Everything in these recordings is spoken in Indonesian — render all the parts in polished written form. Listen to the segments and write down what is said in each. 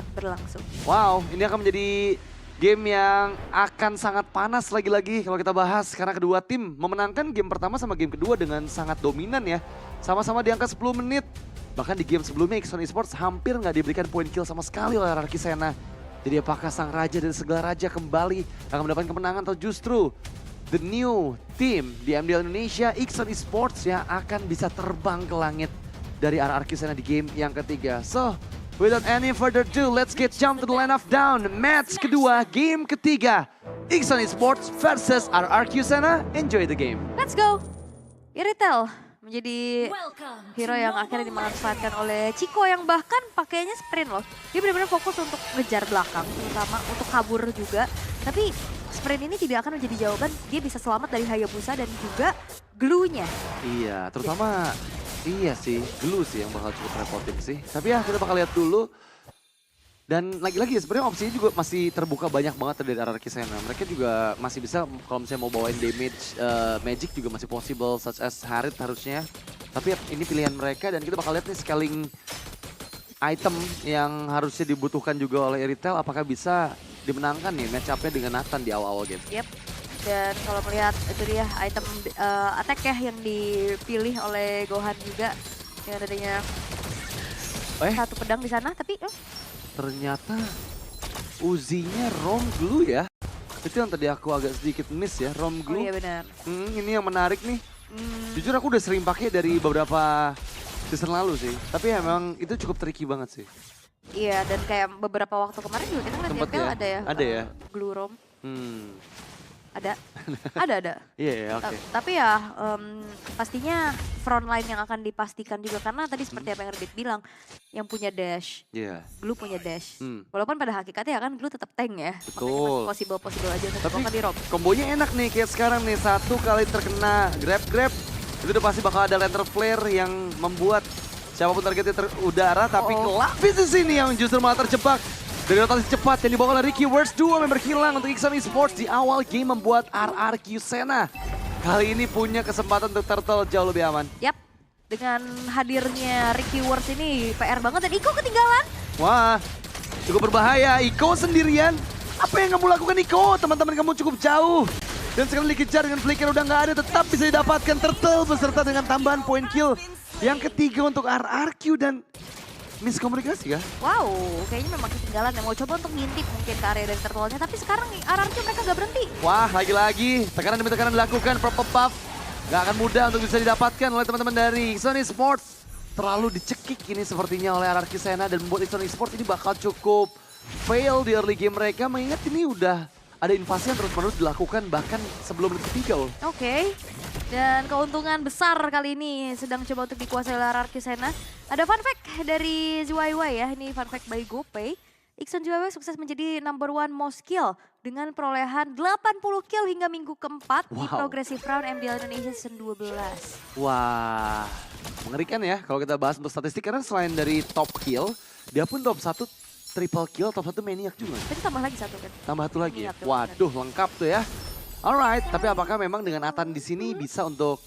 akan berlangsung. Wow, ini akan menjadi game yang akan sangat panas lagi-lagi kalau kita bahas. Karena kedua tim memenangkan game pertama sama game kedua dengan sangat dominan ya. Sama-sama di angka 10 menit. Bahkan di game sebelumnya Ixon Esports hampir nggak diberikan poin kill sama sekali oleh RRQ Sena. Jadi apakah sang raja dari segala raja kembali akan mendapatkan kemenangan atau justru the new team di MDL Indonesia, Ixon Esports yang akan bisa terbang ke langit dari RRQ Sena di game yang ketiga. So, without any further ado, let's get jump to the line of down. Match kedua, game ketiga. Ixon Esports versus RRQ Sena. Enjoy the game. Let's go! Iritel menjadi hero yang akhirnya dimanfaatkan oleh Chico yang bahkan pakainya sprint loh. Dia benar-benar fokus untuk ngejar belakang, terutama untuk kabur juga. Tapi sprint ini tidak akan menjadi jawaban, dia bisa selamat dari Hayabusa dan juga glue-nya. Iya, terutama iya sih, glue sih yang bakal cukup repotin sih. Tapi ya kita bakal lihat dulu. Dan lagi-lagi ya sebenarnya opsinya juga masih terbuka banyak banget dari RRQ Sena. Mereka juga masih bisa kalau misalnya mau bawain damage, magic juga masih possible such as Harit harusnya. Tapi ya, ini pilihan mereka dan kita bakal lihat nih scaling item yang harusnya dibutuhkan juga oleh Iritel. Apakah bisa dimenangkan nih match up-nya dengan Nathan di awal-awal game. Yep. Dan kalau melihat itu dia item attack ya yang dipilih oleh Gohan juga. Dengan adanya satu pedang di sana tapi... Ternyata Uzinya Rom Glue ya. Itu yang tadi aku agak sedikit miss ya, Rom Glue. Oh iya benar. Ini yang menarik nih. Jujur aku udah sering pakai dari beberapa season lalu sih. Tapi ya memang itu cukup tricky banget sih. Iya dan kayak beberapa waktu kemarin juga kita ngeliat Sempet DPL ya? ada ya. Ada ya? Glue Rom. Ada. ada. Iya, oke. Tapi ya pastinya frontline yang akan dipastikan juga karena tadi seperti apa yang Rebit bilang, yang punya dash, Glue punya dash. Walaupun pada hakikatnya kan Glue tetap tank ya. Betul. Makanya masih possible aja untuk Tapi di Rob. kombonya enak nih kayak sekarang nih, satu kali terkena grab, itu udah pasti bakal ada lantern flare yang membuat siapapun targetnya terudara, tapi Klavis di sini yang justru malah terjebak. Dari rotasi cepat yang dibawa oleh Ricky Words, dua member hilang untuk Ixon Esports di awal game membuat RRQ Sena kali ini punya kesempatan untuk turtle jauh lebih aman. Yap, dengan hadirnya Ricky Words ini PR banget dan Iko ketinggalan. Wah, cukup berbahaya. Iko sendirian. Apa yang kamu lakukan Iko? Teman-teman kamu cukup jauh. Dan sekali dikejar dengan flicker udah nggak ada, tetap bisa didapatkan turtle beserta dengan tambahan poin kill. Yang ketiga untuk RRQ dan miskomunikasi ya? Wow, kayaknya memang ketinggalan ya. Mau coba untuk ngintip mungkin ke area dari turtle-nya. Tapi sekarang RRQ mereka gak berhenti. Wah, lagi-lagi tekanan demi tekanan dilakukan. Purple buff gak akan mudah untuk bisa didapatkan oleh teman-teman dari Ixon Esports. Terlalu dicekik ini sepertinya oleh RRQ Sena dan membuat Ixon Esports ini bakal cukup fail di early game mereka. Mengingat ini udah ada invasi yang terus-menerus dilakukan bahkan sebelum menit ketiga. Oke. Dan keuntungan besar kali ini sedang coba untuk dikuasai oleh RRQ Sena. Ada fun fact dari ZYY ya, ini fun fact by GoPay. Ixon ZYY sukses menjadi #1 most kill dengan perolehan 80 kill hingga minggu keempat di Progressive Round MDL Indonesia Season 12. Wah, mengerikan ya kalau kita bahas untuk statistik. Karena selain dari top kill, dia pun top 1 triple kill, top 1 maniac juga. Tadi tambah lagi satu kan? Tambah satu lagi ya? Waduh, lengkap tuh ya. Alright, tapi apakah memang dengan Nathan di sini bisa untuk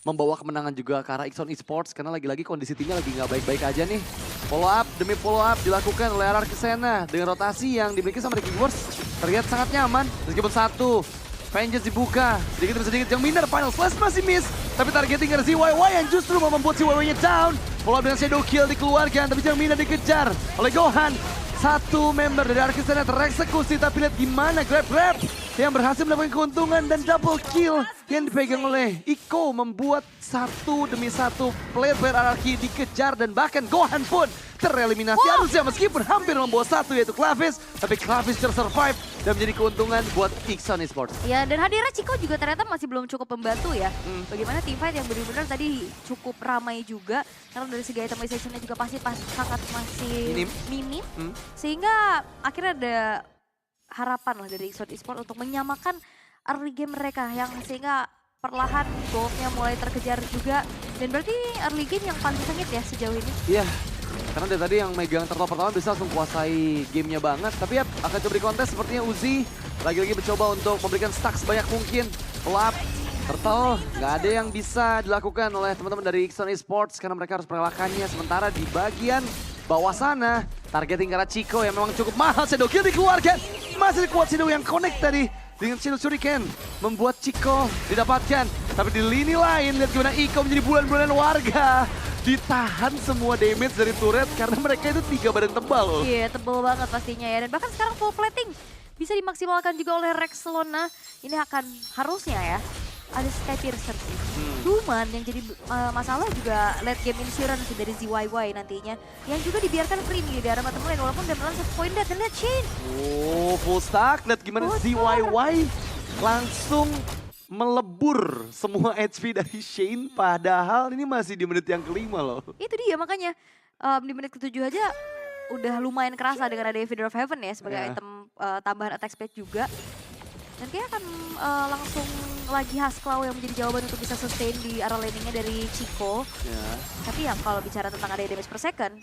membawa kemenangan juga ke arah Ixon Esports? Karena lagi-lagi kondisi timnya lagi nggak baik-baik aja nih. Follow up demi follow up dilakukan oleh RRQ Sena dengan rotasi yang dimiliki sama Ricky Words. Terlihat sangat nyaman meskipun satu. Vengeance dibuka, sedikit demi sedikit yang Miner final slash masih miss. Tapi targeting dari ZYY yang justru mau membuat ZYY-nya down. Follow up dengan shadow kill dikeluarkan, tapi yang Miner dikejar oleh Gohan. Satu member dari RRQ Sena tereksekusi, tapi lihat gimana grab yang berhasil mendapatkan keuntungan dan double kill yang dipegang oleh Iko membuat satu demi satu player-player RRQ dikejar dan bahkan Gohan pun tereliminasi. Harusnya meskipun hampir membawa satu yaitu Klavis, tapi Klavis tersurvive dan menjadi keuntungan buat Ixon Esports. Ya dan hadirnya Chico juga ternyata masih belum cukup membantu ya. Bagaimana teamfight yang benar-benar tadi cukup ramai juga. Karena dari segi itemization-nya juga pasti sangat masih minim. Sehingga akhirnya ada harapan lah dari Ixon Esports untuk menyamakan early game mereka yang sehingga perlahan goldnya mulai terkejar juga. Dan berarti early game yang paling sengit ya sejauh ini. Iya. Karena dari tadi yang megang turtle pertama bisa langsung kuasai gamenya banget. Tapi ya akan coba di kontes sepertinya Uzi. Lagi-lagi mencoba untuk memberikan stack sebanyak mungkin. Pelap, turtle, nggak ada yang bisa dilakukan oleh teman-teman dari Ixon Esports. Karena mereka harus merelakannya. Sementara di bagian bawah sana. Targeting karena Chico yang memang cukup mahal. Shadow Kill dikeluarkan. Masih kuat Shadow yang connect tadi. Dengan Shadow Shuriken membuat Chico didapatkan. Tapi di lini lain, lihat gimana Iko menjadi bulan-bulanan warga. Ditahan semua damage dari turret karena mereka itu 3 badan tebal loh. Iya, tebal banget pastinya ya. Dan bahkan sekarang full plating bisa dimaksimalkan juga oleh Rexlona. Ini akan harusnya ya ada Sky Piercer sih. Cuman yang jadi masalah juga late game insurance dari ZYY nantinya. Yang juga dibiarkan free nih di arah bottom lane walaupun udah menelan 1 poin dead. Dan lihat Shane. Oh, full stack. Lihat gimana ZYY langsung melebur semua HP dari Shane. Padahal ini masih di menit yang kelima loh. Itu dia makanya di menit ke-7 aja udah lumayan kerasa dengan ada Feather of Heaven ya sebagai item tambahan attack speed juga. Dan kayak akan langsung lagi Hasklaw yang menjadi jawaban untuk bisa sustain di arah landingnya dari Chico. Tapi ya kalau bicara tentang ada damage per second,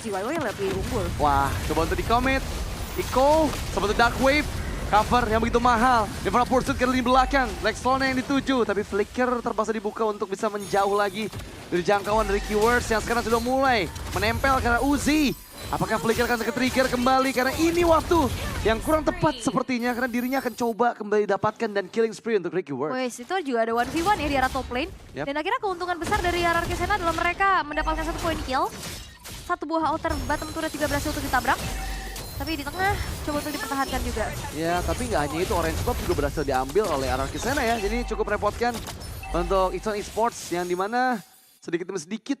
ZYY yang lebih unggul. Wah, coba untuk di-commit. Iko, sama untuk Dark Wave. Cover yang begitu mahal. Devara Pursuit ke lini belakang. Rexlona yang dituju, tapi Flicker terpaksa dibuka untuk bisa menjauh lagi dari jangkauan dari Keywords yang sekarang sudah mulai menempel karena Uzi. Apakah Flicker akan ke-trigger kembali karena ini waktu yang kurang tepat sepertinya karena dirinya akan coba kembali dapatkan dan killing spree untuk Ricky Ward. Wes, itu juga ada 1v1 ya di arah top lane. Dan akhirnya keuntungan besar dari Hierarchy Senna adalah mereka mendapatkan 1 poin kill. 1 buah outer bottom turret juga berhasil untuk ditabrak. Tapi di tengah coba untuk dipertahankan juga. Ya, tapi nggak hanya itu, Orange Buff juga berhasil diambil oleh Hierarchy Senna ya. Jadi cukup merepotkan untuk Ixon Esports yang dimana sedikit demi sedikit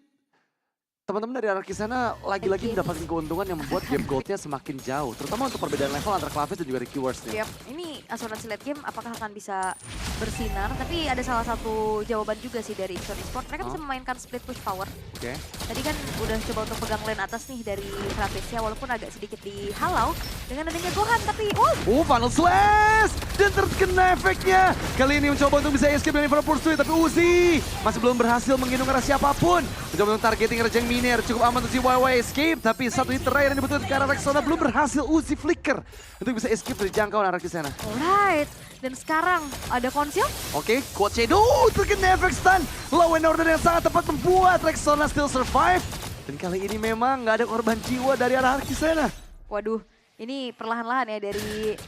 teman-teman dari Hierarchy Senna lagi-lagi mendapatkan keuntungan yang membuat game goldnya semakin jauh. Terutama untuk perbedaan level antara Clavis dan juga Ricky Wars nih. Yap, ini asuransi late game apakah akan bisa bersinar. Tapi ada salah satu jawaban juga sih dari Ixon Esports. Mereka bisa memainkan split push power. Tadi kan udah coba untuk pegang lane atas nih dari Clavis ya. Walaupun agak sedikit dihalau dengan adanya Gohan. Tapi Final Slash! Dan terkena efeknya. Kali ini mencoba untuk bisa escape dari Devara Pursuit. Tapi Uzi masih belum berhasil menggendong arah siapapun. Mencoba untuk targeting Rejeng Miner. Cukup aman untuk ZYY escape. Tapi satu hit terakhir yang dibutuhkan ke arah Rexlona belum berhasil. Uzi Flicker untuk bisa escape dari jangkauan Hierarchy Senna. alright. Dan sekarang ada Conceal. Oke, kuat Shadow. Terkena efek stun. Law and order yang sangat tepat membuat Rexlona still survive. Dan kali ini memang nggak ada korban jiwa dari Hierarchy Senna. Waduh, ini perlahan-lahan ya dari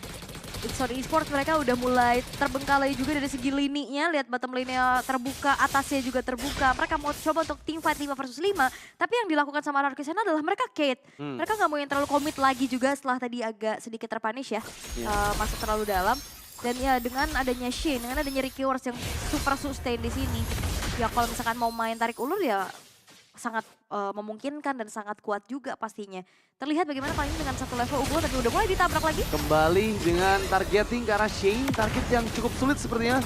Ixon Esports mereka udah mulai terbengkalai juga dari segi lininya. Lihat bottom lane-nya terbuka, atasnya juga terbuka. Mereka mau coba untuk team fight 5 versus 5. Tapi yang dilakukan sama Hierarchy Senna adalah mereka Kate. Mereka nggak mau yang terlalu komit lagi juga setelah tadi agak sedikit terpunish ya. Masuk terlalu dalam. Dan ya dengan adanya Shane, dengan adanya Ricky Wars yang super sustain di sini. Ya kalau misalkan mau main tarik ulur ya sangat memungkinkan dan sangat kuat juga pastinya. Terlihat bagaimana kali ini dengan satu level unggul tapi udah mulai ditabrak lagi. Kembali dengan targeting ke arah Shane, target yang cukup sulit sepertinya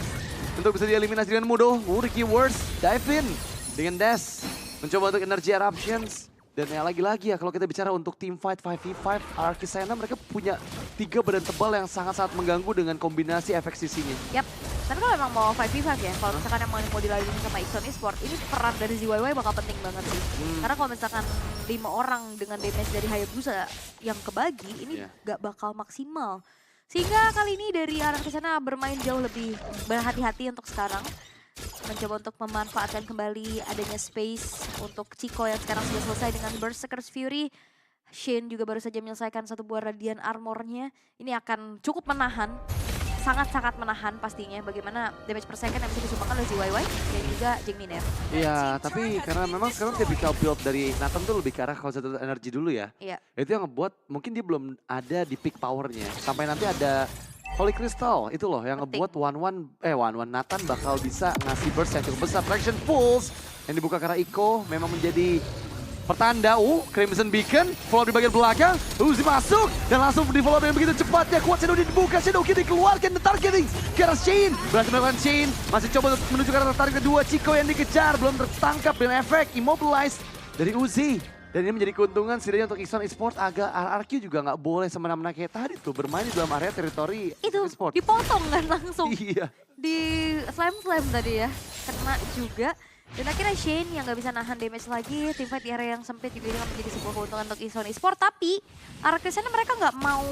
untuk bisa dieliminasi dengan mudah. Ricky Wars dive in dengan dash, mencoba untuk energy eruptions. Dan ya lagi-lagi ya kalau kita bicara untuk team fight 5v5, Hierarchy Senna mereka punya 3 badan tebal yang sangat-sangat mengganggu dengan kombinasi efek sisinya. Yap, tapi kalau emang mau 5v5 ya, kalau misalkan emang mau dilalui sama Ixon Esports, ini peran dari ZYY bakal penting banget sih. Karena kalau misalkan 5 orang dengan damage dari Hayabusa yang kebagi, ini gak bakal maksimal. Sehingga kali ini dari Hierarchy Senna bermain jauh lebih berhati-hati untuk sekarang. Mencoba untuk memanfaatkan kembali adanya space untuk Chico yang sekarang sudah selesai dengan Berserker's Fury. Shane juga baru saja menyelesaikan 1 buah Radiant Armornya. Ini akan cukup menahan, sangat-sangat menahan pastinya bagaimana damage per second yang bisa disumbangkan oleh ZYY dan juga Jeng Miner. Iya, tapi karena memang sekarang typical build dari Nathan tuh lebih ke arah concentrated energy dulu ya. Iya. Itu yang ngebuat mungkin dia belum ada di peak powernya. Sampai nanti ada Holy Crystal itu loh yang ngebuat one-one Nathan bakal bisa ngasih burst yang cukup besar. Traction Pulse yang dibuka karena Iko memang menjadi pertanda. Crimson Beacon follow di bagian belakang. Uzi masuk dan langsung di follow dengan begitu cepatnya. Kuat Shadow dibuka, Shadow Kill dikeluarkan, the targeting ke arah Shane. Berhasil melakukan Shane, masih coba untuk menuju ke arah target kedua. Chico yang dikejar, belum tertangkap dengan efek Immobilize dari Uzi. Dan ini menjadi keuntungan setidaknya untuk Ixon Esports. Agak RRQ juga nggak boleh semena-mena kayak tadi tuh bermain di dalam area teritori Itu Esports. dipotong kan langsung. Iya. Di slam tadi ya, kena juga. Dan akhirnya Shane yang nggak bisa nahan damage lagi. Teamfight di area yang sempit juga ini menjadi sebuah keuntungan untuk Ixon Esports. Tapi Hierarchy Senna mereka nggak mau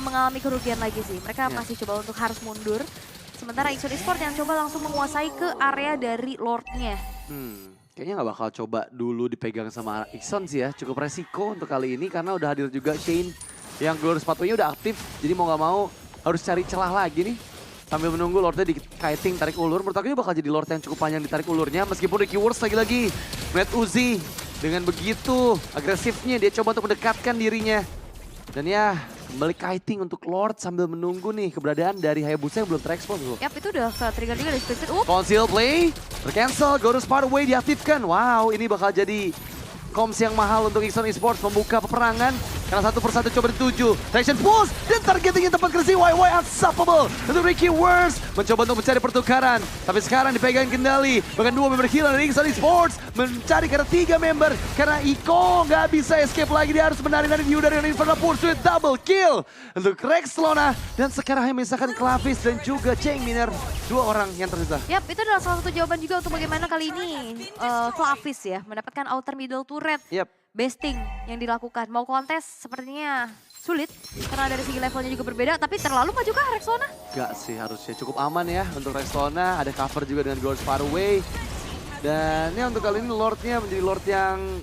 mengalami kerugian lagi sih. Mereka masih coba untuk harus mundur. Sementara Ixon Esports yang coba langsung menguasai ke area dari Lord-nya. Kayaknya nggak bakal coba dulu dipegang sama Ixon sih ya. Cukup resiko untuk kali ini karena udah hadir juga Shane yang gelar sepatunya udah aktif. Jadi mau nggak mau harus cari celah lagi nih. Sambil menunggu Lordnya di kiting tarik ulur. Menurut aku ini bakal jadi Lord yang cukup panjang ditarik ulurnya. Meskipun Ricky Wars lagi-lagi melihat Uzi. Dengan begitu agresifnya dia coba untuk mendekatkan dirinya. Dan ya kembali kiting untuk Lord sambil menunggu nih keberadaan dari Hayabusa yang belum terekspos loh. Yap, itu udah trigger juga dari Split. Conceal play, tercancel, Gorus Far Away diaktifkan. Wow, ini bakal jadi comms yang mahal untuk Ixon Esports membuka peperangan. Karena satu persatu coba dituju. Traction pulse dan targeting yang tepat ke ZYY unstoppable. Untuk Ricky Wars mencoba untuk mencari pertukaran. Tapi sekarang dipegang kendali. Bahkan 2 member hilang dari Ixon Esports. Mencari karena 3 member. Karena Iko nggak bisa escape lagi. Dia harus menari-nari View dari Infernal Pursuit. Double kill untuk Rex Lona. Dan sekarang hanya menyisakan Klavis dan juga Cheng Miner. 2 orang yang tersisa. Yap, itu adalah salah satu jawaban juga untuk bagaimana kali ini Klavis ya mendapatkan outer middle turret. Yap. Besting yang dilakukan. Mau kontes sepertinya sulit karena dari segi levelnya juga berbeda, tapi terlalu maju kah Rexona? Gak sih, harusnya cukup aman ya untuk Rexona. Ada cover juga dengan Goals Far Away. Dan ya untuk kali ini Lordnya menjadi Lord yang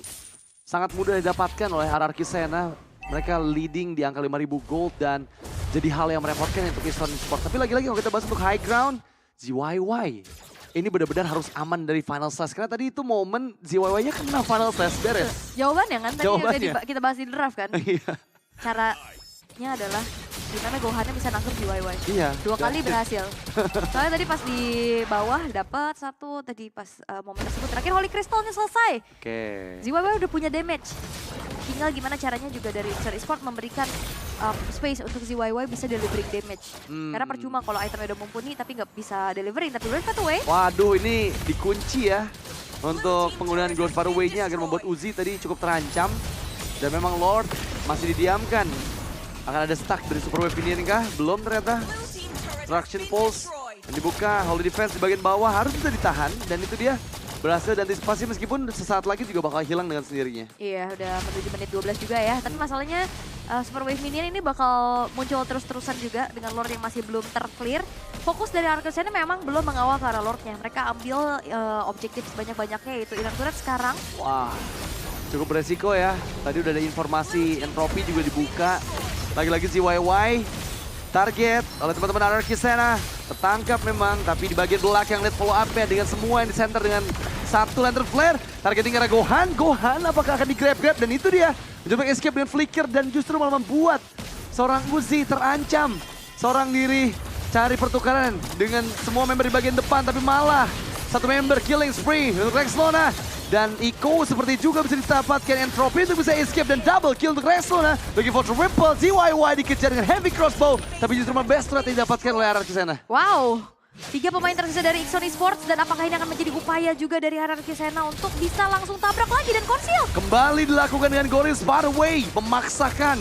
sangat mudah didapatkan oleh hierarki Sena. Mereka leading di angka 5.000 gold dan jadi hal yang merepotkan untuk Ixon Esports. Tapi lagi-lagi kalau kita bahas untuk high ground, ZYY. Ini benar-benar harus aman dari final slash. Karena tadi itu momen ZYY-nya kena final slash, beres. Jawabannya kan tadi Jawabannya. udah kita bahas di draft kan. Iya. Caranya adalah gimana Gohannya bisa nangkep ZYY. Iya. 2 kali berhasil. Soalnya tadi pas di bawah dapat 1, tadi pas momen tersebut terakhir Holy Crystal-nya selesai. Oke. ZYY udah punya damage. Tinggal gimana caranya juga dari Ixon Esports memberikan space untuk ZYY bisa delivering damage. Karena percuma kalau itemnya udah mumpuni tapi nggak bisa delivering. Tapi Red away. Waduh, ini dikunci ya. Untuk penggunaan Goals Far Away-nya agar membuat Uzi tadi cukup terancam. Dan memang Lord masih didiamkan. Akan ada stack dari Super Wave ini kah? Belum ternyata. Traction Pulse yang dibuka. Holy Defense di bagian bawah harus bisa ditahan. Dan itu dia berhasil diantisipasi meskipun sesaat lagi juga bakal hilang dengan sendirinya. Iya, udah menuju menit 12 juga ya. Tapi masalahnya Super Wave Minion ini bakal muncul terus-terusan juga dengan Lord yang masih belum terclear. Fokus dari Arcusena memang belum mengawal ke arah Lordnya. Mereka ambil objektif sebanyak-banyaknya yaitu Inner Turret sekarang. Wah, cukup beresiko ya. Tadi udah ada informasi entropy juga dibuka. Lagi-lagi ZYY. Target oleh teman-teman Arcusena. Tertangkap memang, tapi di bagian belakang lihat follow up-nya dengan semua yang di center dengan 1 lantern flare. Targeting ke arah Gohan. Gohan apakah akan di-grab-grab? Dan itu dia. Mencoba escape dengan flicker dan justru malah membuat seorang Uzi terancam. Seorang diri cari pertukaran dengan semua member di bagian depan. Tapi malah 1 member killing spree untuk Rex Lona. Dan Iko seperti juga bisa didapatkan entropy untuk bisa escape dan double kill untuk Rex Lona. Bagi Fortune Ripple, ZYY dikejar dengan heavy crossbow. Tapi justru malah best threat yang didapatkan oleh Arcusena. Wow, 3 pemain tersisa dari Ixon Esports dan apakah ini akan menjadi upaya juga dari Arcusena untuk bisa langsung tabrak lagi dan konsil? Kembali dilakukan dengan Goris Far Away, memaksakan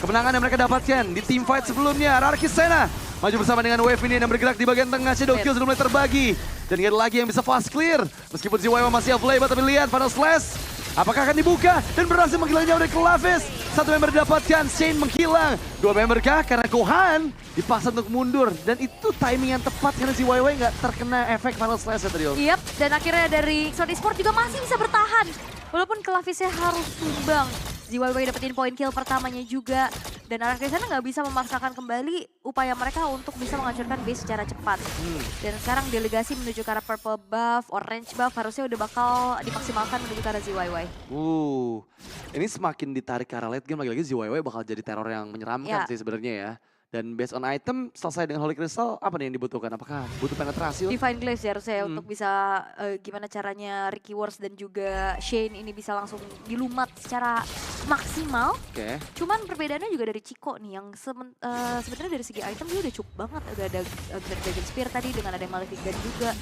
kemenangan yang mereka dapatkan di team fight sebelumnya. Arcusena maju bersama dengan Wave ini yang bergerak di bagian tengah. Shadow Kill sudah mulai terbagi. Dan gak ada lagi yang bisa fast clear. Meskipun ZYY masih available, tapi lihat Final Slash. Apakah akan dibuka dan berhasil menghilangnya oleh Klavis. 1 member didapatkan, Shane menghilang. 2 member kah? Karena Gohan dipaksa untuk mundur. Dan itu timing yang tepat karena ZYY nggak terkena efek Final Slash ya tadi. Yap, dan akhirnya dari Ixon Esports juga masih bisa bertahan. Walaupun Klavisnya harus tumbang. ZYY dapetin poin kill pertamanya juga. Dan Arcusena nggak bisa memaksakan kembali upaya mereka untuk bisa menghancurkan base secara cepat. Dan sekarang delegasi menuju ke arah purple buff, orange buff harusnya udah bakal dimaksimalkan menuju ke arah ZYY. Ini semakin ditarik ke arah late game lagi-lagi ZYY bakal jadi teror yang menyeramkan sih sebenarnya ya. Dan based on item selesai dengan Holy Crystal, apa nih yang dibutuhkan? Apakah butuh penetrasi? Divine Glaze ya harusnya untuk bisa gimana caranya Ricky Wars dan juga Shane ini bisa langsung dilumat secara maksimal. Cuman perbedaannya juga dari Chico nih yang sebenarnya dari segi item dia udah cukup banget. Udah ada Grand Dragon Spear tadi dengan ada Malefic Gun juga.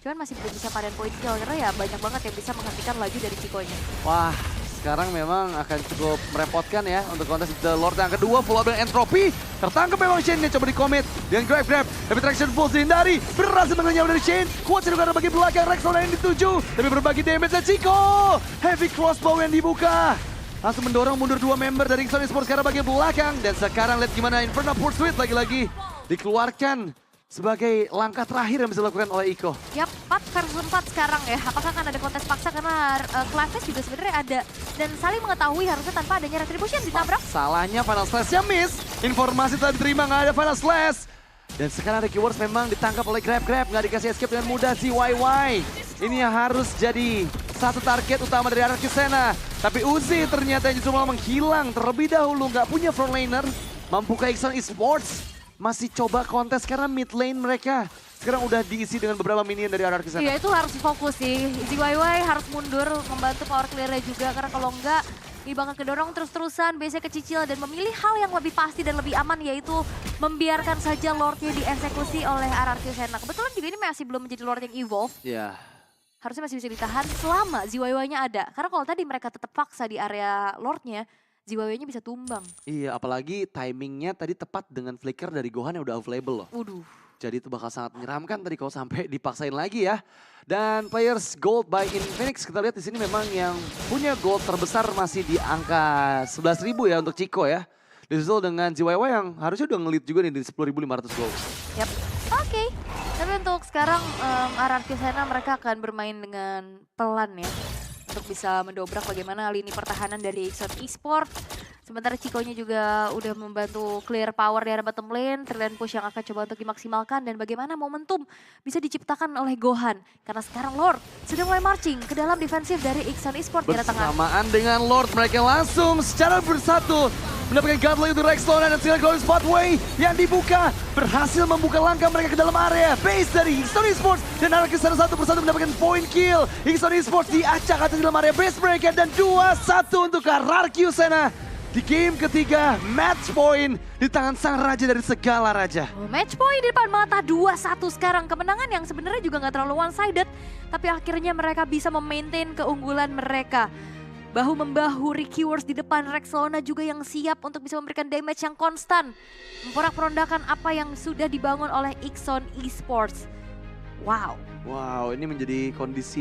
Cuman masih belum bisa panen point kill karena ya banyak banget yang bisa menghentikan laju dari Chico-nya. Wah, sekarang memang akan cukup merepotkan ya untuk kontes The Lord yang kedua. Follow up dengan entropy. Tertangkap memang Shane yang coba di-commit dengan grab. Tapi traction pulse dihindari. Berhasil mengenyam dari Shane. Kuat sih karena bagi belakang Rex Lona yang dituju. Tapi berbagi damage dan Chico. Heavy crossbow yang dibuka. Langsung mendorong mundur 2 member dari Ixon Esports karena bagian belakang. Dan sekarang lihat gimana Infernal Pursuit lagi-lagi dikeluarkan sebagai langkah terakhir yang bisa dilakukan oleh Iko. Yap. 4 versus 4 sekarang ya. Apakah akan ada kontes paksa karena Claves juga sebenarnya ada. Dan saling mengetahui harusnya tanpa adanya Retribution ditabrak. Salahnya Final Slash-nya miss. Informasi telah diterima, nggak ada Final Slash. Dan sekarang Ricky Wars memang ditangkap oleh Grab, nggak dikasih escape dengan mudah ZYY. Ini yang harus jadi satu target utama dari RRQ Sena. Tapi Uzi ternyata justru malah menghilang terlebih dahulu, nggak punya frontliner. Mampukah Ixon Esports masih coba kontes karena mid lane mereka sekarang udah diisi dengan beberapa minion dari RRQ Sena. Iya, itu harus fokus sih. ZYY harus mundur membantu power clear-nya juga karena kalau enggak ini bakal kedorong terus-terusan, biasanya kecicil dan memilih hal yang lebih pasti dan lebih aman yaitu membiarkan saja Lordnya dieksekusi oleh RRQ Sena. Kebetulan juga ini masih belum menjadi Lord yang evolve. Iya. Harusnya masih bisa ditahan selama ZYY-nya ada. Karena kalau tadi mereka tetap paksa di area Lordnya, ZYY-nya bisa tumbang. Iya, apalagi timingnya tadi tepat dengan flicker dari Gohan yang udah available loh. Waduh. Jadi itu bakal sangat menyeramkan tadi kalau sampai dipaksain lagi ya. Dan players gold by Infinix kita lihat di sini memang yang punya gold terbesar masih di angka 11.000 ya untuk Chico ya. Disusul dengan ZYY yang harusnya udah ngelit juga nih di 10.500 gold. Yap. Oke. Tapi untuk sekarang RRQ Sena mereka akan bermain dengan pelan ya. Untuk bisa mendobrak bagaimana lini pertahanan dari Ixon Esports. Sementara Chico-nya juga udah membantu clear power di area bottom lane. Terlihat push yang akan coba untuk dimaksimalkan. Dan bagaimana momentum bisa diciptakan oleh Gohan. Karena sekarang Lord sudah mulai marching ke dalam defensif dari Ixon Esports di area tengah. Bersamaan dengan Lord mereka langsung secara bersatu mendapatkan godly untuk Rexlona dan Silent Glorious Pathway yang dibuka. Berhasil membuka langkah mereka ke dalam area. Base dari Ixon Esports dan RRQ Sena satu persatu mendapatkan point kill. Ixon Esports diacak-acak di dalam area base mereka dan 2-1 untuk RRQ Sena. Di game ketiga, match point di tangan sang raja dari segala raja. Match point di depan mata 2-1 sekarang. Kemenangan yang sebenarnya juga nggak terlalu one-sided. Tapi akhirnya mereka bisa memaintain keunggulan mereka. Bahu-membahu Ricky Wars di depan, Rexlona juga yang siap untuk bisa memberikan damage yang konstan. Memporak-porandakan apa yang sudah dibangun oleh Ixon Esports. Wow. Wow, ini menjadi kondisi